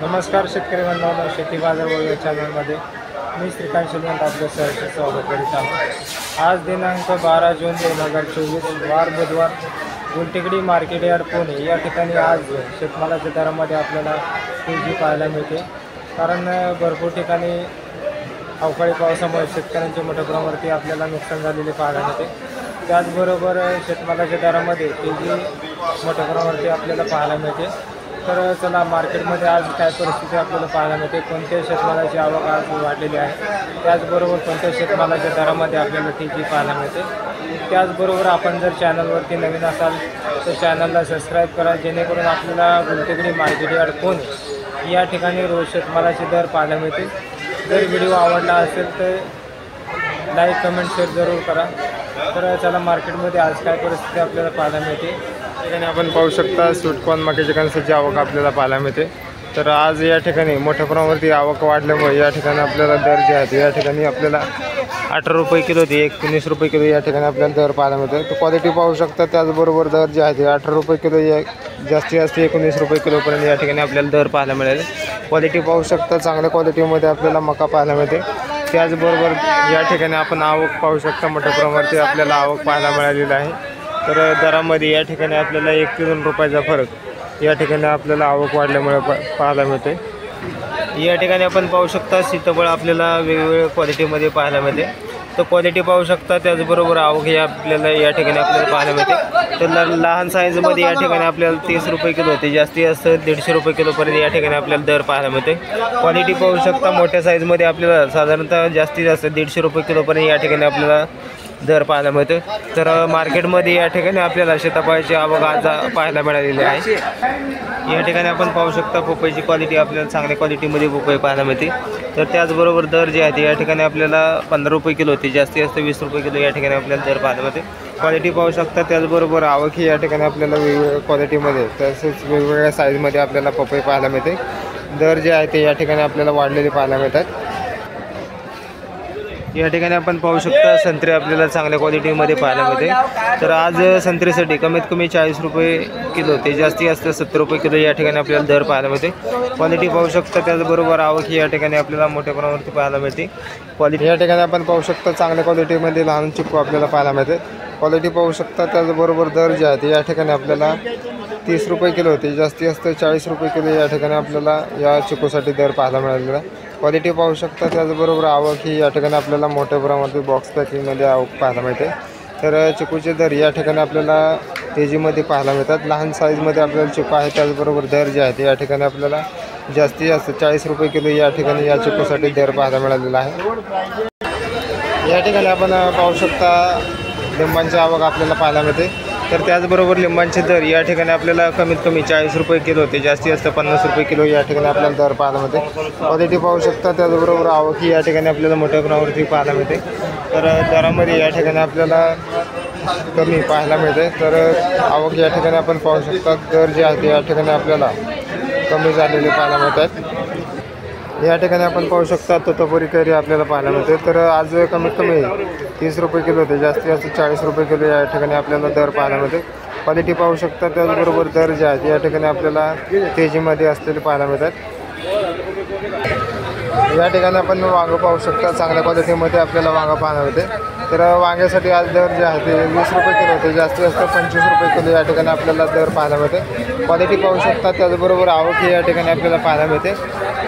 नमस्कार शेतकरी बांधवांनो, शेती बाजार या चॅनलमध्ये मी श्रीकांत शिलवंत आपलं सहर्ष स्वागत करीत आहे। आज दिनांक 12 जून 2024 वार बुधवार गुलटेकडी मार्केट यार्ड पुणे या ठिकाणी आज शेतमालाच्या दरामध्ये आपल्याला तेजी पाहायला मिळते। कारण भरपूर ठिकाणी अवकाळी पावसामुळे शेतकऱ्यांच्या मोठ्या प्रमाणावरती आपल्याला नुकसान झालेले पाहायला मिळते। त्याचबरोबर शेतमालाच्या दरामध्ये तेजी मोठ्या प्रमाणावरती आपल्याला पाहायला मिळते। तर चला मार्केटमध्ये आज काय परिस्थिती आपल्याला पाहायला मिळते, कोणत्या शेतमालाची आवक आज वाढलेली आहे, त्याचबरोबर कोणत्या शेतमालाच्या दरामध्ये आपल्याला तेजी पाहायला मिळते। त्याचबरोबर आपण जर चॅनलवरती नवीन असाल तर चॅनलला सबस्क्राईब करा, जेणेकरून आपल्याला गुलटेकडी मार्केट यार्ड पुणे या ठिकाणी रोज शेतमालाचे दर पाहायला मिळतील। जर व्हिडिओ आवडला असेल तर लाईक कमेंट शेअर जरूर करा। तर चला मार्केटमध्ये आज काय परिस्थिती आपल्याला पाहायला मिळते। ठिकाणी आपण पाहू शकता स्वीटकॉर्न मक्याच्या कणसाची आवक आपल्याला पाहायला मिळते। तर आज या ठिकाणी मोठ्या प्रमाणावरती आवक वाढल्यामुळे या ठिकाणी आपल्याला दर जे आहेत या ठिकाणी आपल्याला 18 रुपये किलो ते 19 रुपये किलो या ठिकाणी आपल्याला दर पाहायला मिळते। तर क्वालिटी पाहू शकता, त्याचबरोबर दर जे आहेत 18 रुपये किलो जास्तीत जास्त 19 रुपये किलोपर्यंत या ठिकाणी आपल्याला दर पाहायला मिळेल। क्वालिटी पाहू शकता, चांगल्या क्वालिटीमध्ये आपल्याला मका पाहायला मिळते। त्याचबरोबर या ठिकाणी आपण आवक पाहू शकता, मोठ्या प्रमाणावरती आपल्याला आवक पाहायला मिळालेली आहे। तर दरामध्ये या ठिकाणी आपल्याला 1 ते 2 रुपयाचा फरक या ठिकाणी आपल्याला आवक वाढल्यामुळे पाहायला मिळते। या ठिकाणी आपण पाहू शकता सीताफळ आपल्याला वेगवेगळ्या क्वालिटीमध्ये पाहायला मिळते। तर क्वालिटी पाहू शकता, त्याचबरोबर आवक ही आपल्याला या ठिकाणी आपल्याला पाहायला मिळते। तर लहान साईजमध्ये या ठिकाणी आपल्याला 30 रुपये किलो ते जास्तीत जास्त 150 रुपये किलोपर्यंत या ठिकाणी आपल्याला दर पाहायला मिळते। क्वालिटी पाहू शकता, मोठ्या साईजमध्ये आपल्याला साधारणतः जास्तीत जास्त 150 रुपये किलोपर्यंत या ठिकाणी आपल्याला दर पाहायला मिळते। तर मार्केटमध्ये या ठिकाणी आपल्याला सीताफळाची आवक आज पाहायला मिळालेली आहे। या ठिकाणी आपण पाहू शकता पपईची क्वालिटी आपल्याला चांगल्या क्वालिटीमध्ये पपई पाहायला मिळते। तर त्याचबरोबर दर जे आहेत या ठिकाणी आपल्याला 15 रुपये किलो ते जास्तीत जास्त 20 रुपये किलो या ठिकाणी आपल्याला दर पाहायला मिळते। क्वालिटी पाहू शकता, त्याचबरोबर आवक ही या ठिकाणी आपल्याला वेगवेगळ्या क्वालिटीमध्ये तसेच वेगवेगळ्या साईजमध्ये आपल्याला पपई पाहायला मिळते। दर जे आहे ते या ठिकाणी आपल्याला वाढलेले पाहायला मिळतात। या ठिकाणी आपण पाहू शकता संत्रे आपल्याला चांगल्या क्वालिटीमध्ये पाहायला मिळते। तर आज संत्रेसाठी कमीत कमी 40 रुपये किलो ते जास्तीत जास्त 70 रुपये किलो या ठिकाणी आपल्याला दर पाहायला मिळते। क्वालिटी पाहू शकता, त्याचबरोबर आवक ही या ठिकाणी आपल्याला मोठ्या प्रमाणावरती पाहायला मिळते। क्वालिटी या ठिकाणी आपण पाहू शकता चांगल्या क्वालिटीमध्ये लहान चिक्कू आपल्याला पाहायला मिळते। क्वालिटी पाहू शकता, त्याचबरोबर दर जे आहे या ठिकाणी आपल्याला 30 रुपये किलो ते जास्तीत जास्त 40 रुपये किलो या ठिकाणी आपल्याला या चिक्कूसाठी दर पाहायला मिळालेला आहे। क्वालिटी पाहू शकता, त्याचबरोबर आवक ही या ठिकाणी आपल्याला मोठ्या प्रमाणात बॉक्स पॅकिंगमध्ये आवक पाहायला मिळते। तर चिकूचे दर या ठिकाणी आपल्याला तेजीमध्ये पाहायला मिळतात। लहान साईजमध्ये आपल्याला चिकू आहे, त्याचबरोबर दर जे आहेत या ठिकाणी आपल्याला जास्तीत जास्त 40 रुपये किलो या ठिकाणी या चिकूसाठी दर पाहायला मिळालेला आहे। या ठिकाणी आपण पाहू शकता लिंबांची आवक आपल्याला पाहायला मिळते। तर त्याचबरोबर लिंबांचे दर या ठिकाणी आपल्याला कमीत कमी 40 रुपये किलो ते जास्तीत जास्त 50 रुपये किलो या ठिकाणी आपल्याला दर पाहायला मिळते। क्वालिटी पाहू शकता, त्याचबरोबर आवक ही या ठिकाणी आपल्याला मोठ्या प्रमाणावरती पाहायला मिळते। तर दरामध्ये या ठिकाणी आपल्याला कमी पाहायला मिळते। तर आवक या ठिकाणी आपण पाहू शकता, दर जे आहे या ठिकाणी आपल्याला कमी झालेले पाहायला मिळतात। या ठिकाणी आपण पाहू शकता तोतापुरी कैरी आपल्याला पाहायला मिळते। तर आज कमीत कमी 30 रुपये किलो ते जास्तीत जास्त 40 रुपये किलो या ठिकाणी आपल्याला दर पाहायला मिळते। क्वालिटी पाहू शकता, त्याचबरोबर दर जे आहेत या ठिकाणी आपल्याला तेजीमध्ये असलेले पाहायला मिळतात। या ठिकाणी आपण वांगं पाहू शकता, चांगल्या क्वालिटीमध्ये आपल्याला वांगं पाहायला मिळते। तर वांग्यासाठी आज दर जे आहे ते 20 रुपये किलो ते जास्तीत जास्त 25 रुपये किलो या ठिकाणी आपल्याला दर पाहायला मिळते। क्वालिटी पाहू शकता, त्याचबरोबर आवक ही या ठिकाणी आपल्याला पाहायला मिळते।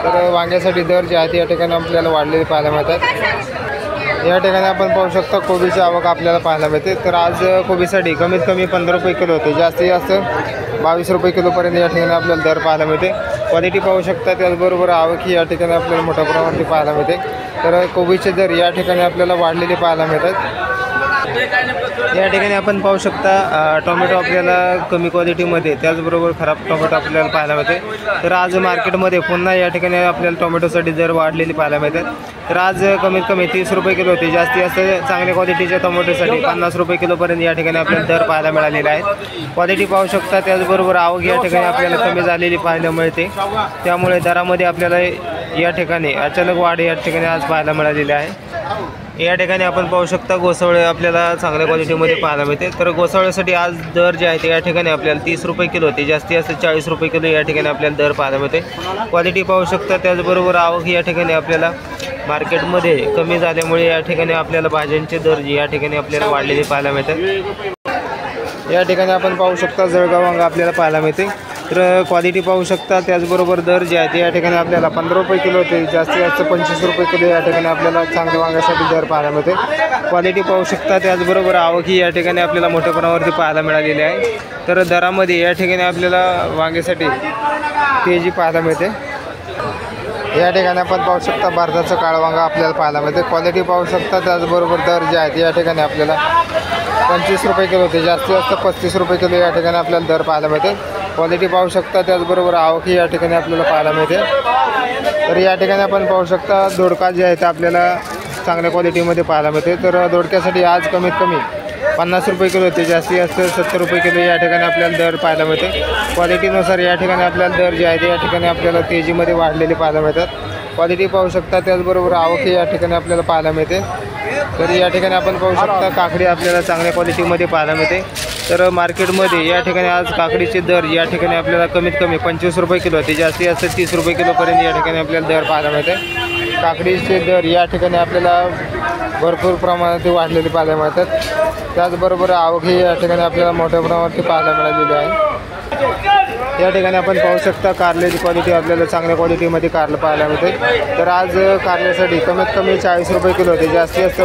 तर वांग्यासाठी दर जे आहेत या ठिकाणी आपल्याला वाढलेले पाहायला मिळतात। या ठिकाणी आपण पाहू शकता कोबीची आवक आपल्याला पाहायला मिळते। तर आज कोबीसाठी कमीत कमी 15 रुपये किलो होते, जास्तीत जास्त 22 रुपये किलोपर्यंत या ठिकाणी आपल्याला दर पाहायला मिळते। क्वालिटी पाहू शकता, त्याचबरोबर आवक ही या ठिकाणी आपल्याला मोठ्या प्रमाणात पाहायला मिळते। तर कोबीचे दर या ठिकाणी आपल्याला वाढलेले पाहायला मिळतात। या ठिकाणी आपण पाहू शकता टोमॅटो आपल्याला कमी क्वालिटीमध्ये, त्याचबरोबर खराब टोमॅटो आपल्याला पाहायला मिळते। तर आज मार्केटमध्ये पुन्हा या ठिकाणी आपल्याला टोमॅटोसाठी दर वाढलेली पाहायला मिळतात। तर आज कमीत कमी 30 रुपये किलो होते, जास्तीत जास्त चांगल्या क्वालिटीच्या टोमॅटोसाठी 50 रुपये किलोपर्यंत या ठिकाणी आपल्याला दर पाहायला मिळालेला आहे। क्वालिटी पाहू शकता, त्याचबरोबर आवक या ठिकाणी आपल्याला कमी झालेली पाहायला मिळते। त्यामुळे दरामध्ये आपल्याला या ठिकाणी अचानक वाढ या ठिकाणी आज पाहायला मिळालेली आहे। या ठिकाणी आपण पाहू शकता गोसावळे आपल्याला चांगल्या क्वालिटीमध्ये पाहायला मिळते। तर गोसावळ्यासाठी आज दर जे आहे ते या ठिकाणी आपल्याला 30 रुपये किलो ते जास्तीत जास्त 40 रुपये किलो या ठिकाणी आपल्याला दर पाहायला मिळते। क्वालिटी पाहू शकता। त्याचबरोबर आवक या ठिकाणी आपल्याला मार्केटमध्ये कमी झाल्यामुळे या ठिकाणी आपल्याला भाज्यांचे दर या ठिकाणी आपल्याला वाढलेले पाहायला मिळतात। या ठिकाणी आपण पाहू शकता जळगाव वांगा आपल्याला पाहायला मिळते। तर क्वालिटी पाहू शकता। त्याचबरोबर दर जे आहे ते या ठिकाणी आपल्याला 15 रुपये किलो ते जास्तीत जास्त 25 रुपये किलो या ठिकाणी आपल्याला चांगल्या वांग्यासाठी दर पाहायला मिळते। क्वालिटी पाहू शकता। त्याचबरोबर आवक ही या ठिकाणी आपल्याला मोठ्या प्रमाणावरती पाहायला मिळालेली आहे। तर दरामध्ये या ठिकाणी आपल्याला वांग्यासाठी तेजी पाहायला मिळते। या ठिकाणी आपण पाहू शकता भारताचं काळं वांगा आपल्याला पाहायला मिळते। क्वालिटी पाहू शकता। त्याचबरोबर दर जे आहे ते या ठिकाणी आपल्याला 25 रुपये किलो ते जास्तीत जास्त 35 रुपये किलो या ठिकाणी आपल्याला दर पाहायला मिळते। क्वालिटी पाहू शकता। त्याचबरोबर आवक ही या ठिकाणी आपल्याला पाहायला मिळते। तर या ठिकाणी आपण पाहू शकता दोडका जे आहे ते आपल्याला चांगल्या क्वालिटीमध्ये पाहायला मिळते। तर दोडक्यासाठी आज कमीत कमी 50 रुपये किलो ते जास्तीत जास्त 70 रुपये किलो या ठिकाणी आपल्याला दर पाहायला मिळते। क्वालिटीनुसार या ठिकाणी आपल्याला दर जे आहे ते या ठिकाणी आपल्याला तेजीमध्ये वाढलेले पाहायला मिळतात। क्वालिटी पाहू शकता। त्याचबरोबर आवक ही या ठिकाणी आपल्याला पाहायला मिळते। तर या ठिकाणी आपण पाहू शकता काकडी आपल्याला चांगल्या क्वालिटीमध्ये पाहायला मिळते। तर मार्केटमध्ये या ठिकाणी आज काकडीचे दर या ठिकाणी आपल्याला कमीत कमी 25 रुपये किलो ते जास्तीत जास्त 30 रुपये किलोपर्यंत या ठिकाणी आपल्याला दर पाहायला मिळते। काकडीचे दर या ठिकाणी आपल्याला भरपूर प्रमाणात वाढलेले पाहायला मिळतात। त्याचबरोबर आवक ही या ठिकाणी आपल्याला मोठ्या प्रमाणावरती पाहायला मिळालेली आहे। या ठिकाणी आपण पाहू शकता कारल्याची क्वालिटी आपल्याला चांगल्या क्वालिटीमध्ये कारलं पाहायला मिळते। तर आज कारल्यासाठी कमीत कमी 40 रुपये किलो ते जास्तीत जास्त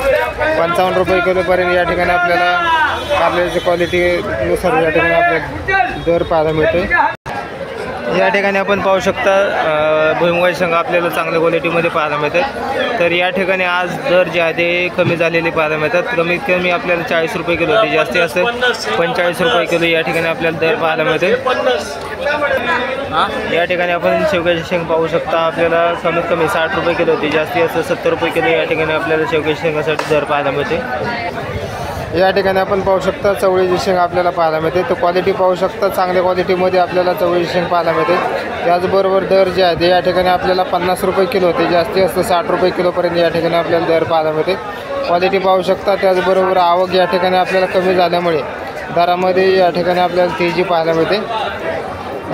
55 रुपये किलोपर्यंत या ठिकाणी आपल्याला कारल्याची क्वालिटीनुसार या ठिकाणी आपल्याला दर पाहायला मिळते। या ठिकाणी आपण पाहू शकता भुईमुगाची शेंगा आपल्याला चांगल्या क्वालिटीमध्ये पाहायला मिळतात। तर या ठिकाणी आज दर जे आहे ते कमी झालेले पाहायला मिळतात। कमीत कमी आपल्याला 40 रुपये किलो ते जास्तीत जास्त 45 रुपये किलो या ठिकाणी आपल्याला दर पाहायला मिळते। या ठिकाणी आपण शेवग्याची शेंग पाहू शकता। आपल्याला कमीत कमी 60 रुपये किलो ते जास्तीत जास्त 70 रुपये किलो या ठिकाणी आपल्याला शेवग्याची शेंगासाठी दर पाहायला मिळते। या ठिकाणी आपण पाहू शकता चवळीची शेंग आपल्याला पाहायला मिळते। तर क्वालिटी पाहू शकता चांगल्या क्वालिटीमध्ये आपल्याला चवळीची शेंग पाहायला मिळते। त्याचबरोबर दर जे आहे ते या ठिकाणी आपल्याला 50 रुपये किलो ते जास्तीत जास्त 60 रुपये किलोपर्यंत या ठिकाणी आपल्याला दर पाहायला मिळते। क्वालिटी पाहू शकता। त्याचबरोबर आवक या ठिकाणी आपल्याला कमी झाल्यामुळे दरामध्ये या ठिकाणी आपल्याला तेजी पाहायला मिळते।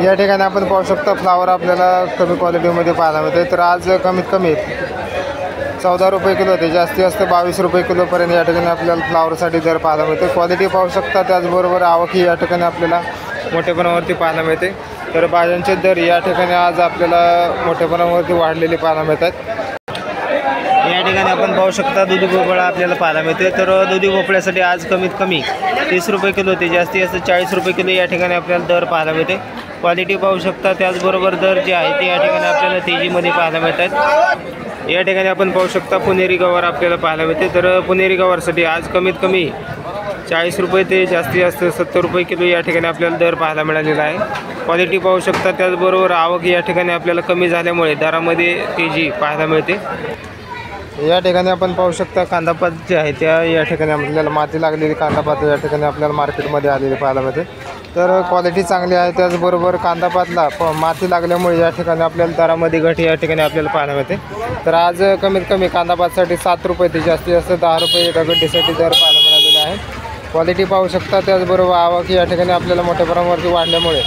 या ठिकाणी आपण पाहू शकता फ्लावर आपल्याला कमी क्वालिटीमध्ये पाहायला मिळते। तर आज कमीत कमी 14 रुपये किलो ते जास्तीत जास्त 22 रुपये किलोपर्यंत या ठिकाणी आपल्याला फ्लावरसाठी दर पाहायला मिळते। क्वालिटी पाहू शकता। त्याचबरोबर आवक ही या ठिकाणी आपल्याला मोठ्या प्रमाणावरती पाहायला मिळते। तर भाज्यांचे दर या ठिकाणी आज आपल्याला मोठ्या प्रमाणावरती वाढलेले पाहायला मिळतात। या ठिकाणी आपण पाहू शकता दुधी भोपळा आपल्याला पाहायला मिळते। तर दुधी भोपळ्यासाठी आज कमीत कमी 30 रुपये किलो ते जास्तीत जास्त 40 रुपये किलो या ठिकाणी आपल्याला दर पाहायला मिळते। क्वालिटी पाहू शकता। त्याचबरोबर दर जे आहे ते या ठिकाणी आपल्याला तेजीमध्ये पाहायला मिळतात। या ठिकाणी आपण पाहू शकता पुणेरी गवार आपल्याला पाहायला मिळते। तर पुणेरी गवारसाठी आज कमीत कमी 40 रुपये ते जास्तीत जास्त 70 रुपये किलो या ठिकाणी आपल्याला दर पाहायला मिळालेला आहे। क्वालिटी पाहू शकता। त्याचबरोबर आवक या ठिकाणी आपल्याला कमी झाल्यामुळे दरामध्ये तेजी पाहायला मिळते। या ठिकाणी आपण पाहू शकता कांदापात जे आहे त्या या ठिकाणी आपल्याला माती लागलेली कांदापात या ठिकाणी आपल्याला मार्केटमध्ये आलेली पाहायला मिळते। तर क्वालिटी चांगली आहे। त्याचबरोबर कांदापातला माती लागल्यामुळे या ठिकाणी आपल्याला दरामध्ये घट या ठिकाणी आपल्याला पाहायला मिळते। तर आज कमीत कमी कांदापातसाठी 7 रुपये ते जास्तीत जास्त 10 रुपये एका गड्डीसाठी दर पाहायला मिळालेला आहे। क्वालिटी पाहू शकता। त्याचबरोबर आवक या ठिकाणी आपल्याला मोठ्या प्रमाणावरती वाढल्यामुळे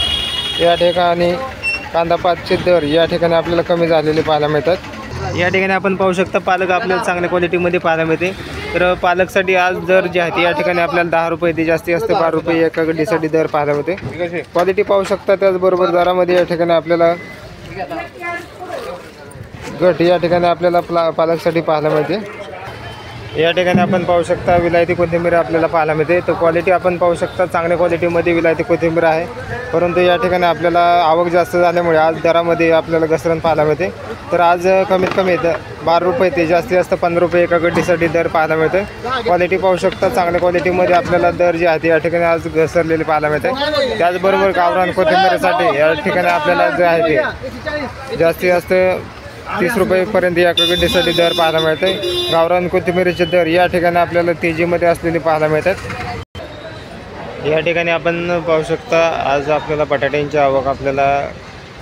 या ठिकाणी कांदापातचे दर या ठिकाणी आपल्याला कमी झालेले पाहायला मिळतात। या ठिकाणी आपण पाहू शकता पालक आपल्याला चांगल्या क्वालिटीमध्ये पाहायला मिळते। तर पालकसाठी आज दर जे आहे ते या ठिकाणी आपल्याला 10 रुपये ते जास्तीत जास्त 12 रुपये एका गड्डीसाठी दर पाहायला मिळते। क्वालिटी पाहू शकता। त्याचबरोबर दरामध्ये या ठिकाणी आपल्याला घट या ठिकाणी आपल्याला पालकसाठी पाहायला मिळते। या ठिकाणी आपण पाहू शकता विलायती कोथिंबीर आपल्याला पाहायला मिळते। तर क्वालिटी आपण पाहू शकता चांगल्या क्वालिटीमध्ये विलायती कोथिंबीर आहे। परंतु या ठिकाणी आपल्याला आवक जास्त झाल्यामुळे आज दरामध्ये आपल्याला घसरण पाहायला मिळते। तर आज कमीत कमी 12 रुपये ते जास्तीत जास्त 15 रुपये एका गड्डीसाठी दर पाहायला मिळते। क्वालिटी पाहू शकता चांगल्या क्वालिटीमध्ये आपल्याला दर जे आहे ते या ठिकाणी आज घसरलेले पाहायला मिळते। त्याचबरोबर गावरान कोथिंबीरीसाठी या ठिकाणी आपल्याला जे आहे ते जास्तीत जास्त 30 रुपयेपर्यंत या गड्डीसाठी दर पाहायला मिळते। गावरान कोथिंबीरीचे दर या ठिकाणी आपल्याला तेजीमध्ये असलेले पाहायला मिळतात। या ठिकाणी आपण पाहू शकता आज आपल्याला बटाट्यांची आवक आपल्याला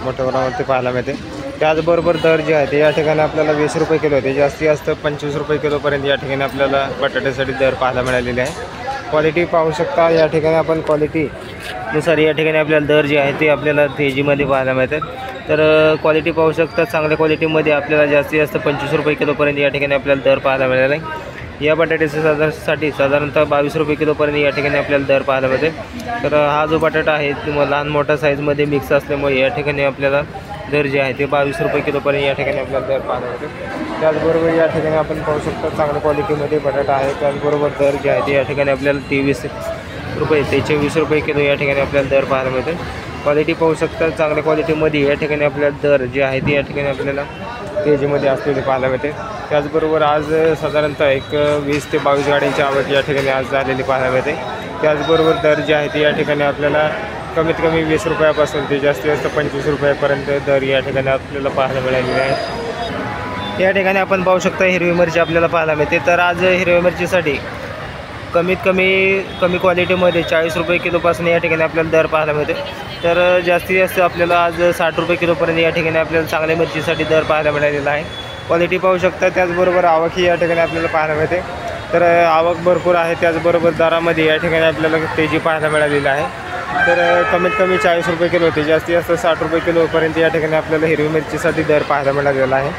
मोठ्या प्रमाणावरती पाहायला मिळते। त्याचबरोबर दर जे आहे ते या ठिकाणी आपल्याला 20 रुपये किलो आहे, ते जास्तीत जास्त 25 रुपये किलोपर्यंत या ठिकाणी आपल्याला बटाट्यासाठी दर पाहायला मिळालेले आहे। क्वालिटी पाहू शकता, या ठिकाणी आपण क्वालिटीनुसार या ठिकाणी आपल्याला दर जे आहे ते आपल्याला तेजीमध्ये पाहायला मिळतात। तर क्वालिटी पाहू शकता, चांगल्या क्वालिटीमध्ये आपल्याला जास्तीत जास्त 25 रुपये किलोपर्यंत या ठिकाणी आपल्याला दर पाहायला मिळाला आहे। या बटाट्यासाठी साधारणतः 22 रुपये किलोपर्यंत या ठिकाणी आपल्याला दर पाहायला मिळते। तर हा जो बटाटा आहे तो लहान मोठ्या साईजमध्ये मिक्स असल्यामुळे या ठिकाणी आपल्याला दर जे आहे ते 22 रुपये किलोपर्यंत या ठिकाणी आपल्याला दर पाहायला मिळते। त्याचबरोबर या ठिकाणी आपण पाहू शकता चांगल्या क्वालिटीमध्ये बटाटा आहे, त्याचबरोबर दर जे आहे ते या ठिकाणी आपल्याला 23 रुपये ते 24 रुपये किलो या ठिकाणी आपल्याला दर पाहायला मिळते। क्वालिटी पाहू शकता, चांगल्या क्वालिटीमध्ये या ठिकाणी आपल्याला दर जे आहे ते या ठिकाणी आपल्याला तेजीमध्ये असलेले पाहायला मिळते। त्याचबरोबर आज साधारणतः एक 20 ते 22 गाड्यांची आवक या ठिकाणी आज झालेली पाहायला मिळते। त्याचबरोबर दर जे आहे ते या ठिकाणी आपल्याला कमीत कमी 20 रुपयापासून ते जास्तीत जास्त 25 रुपयापर्यंत दर या ठिकाणी आपल्याला पाहायला मिळालेले आहे। या ठिकाणी आपण पाहू शकता हिरवी मिरची आपल्याला पाहायला मिळते। तर आज हिरव्या मिरचीसाठी कमीत कमी क्वालिटीमध्ये 40 रुपये किलोपासून या ठिकाणी आपल्याला दर पाहायला मिळते। तर जास्तीत जास्त आपल्याला आज 60 रुपये किलोपर्यंत या ठिकाणी आपल्याला चांगल्या मिरचीसाठी दर पाहायला मिळालेला आहे। क्वालिटी पाहू शकता, त्याचबरोबर आवकही या ठिकाणी आपल्याला पाहायला मिळते। तर आवक भरपूर आहे, त्याचबरोबर दरामध्ये या ठिकाणी आपल्याला तेजी पाहायला मिळालेली आहे। तर कमीत कमी 40 रुपये किलो होते, जास्तीत जास्त 60 रुपये किलोपर्यंत या ठिकाणी आपल्याला हिरवी मिरचीसाठी दर पाहायला मिळालेला आहे।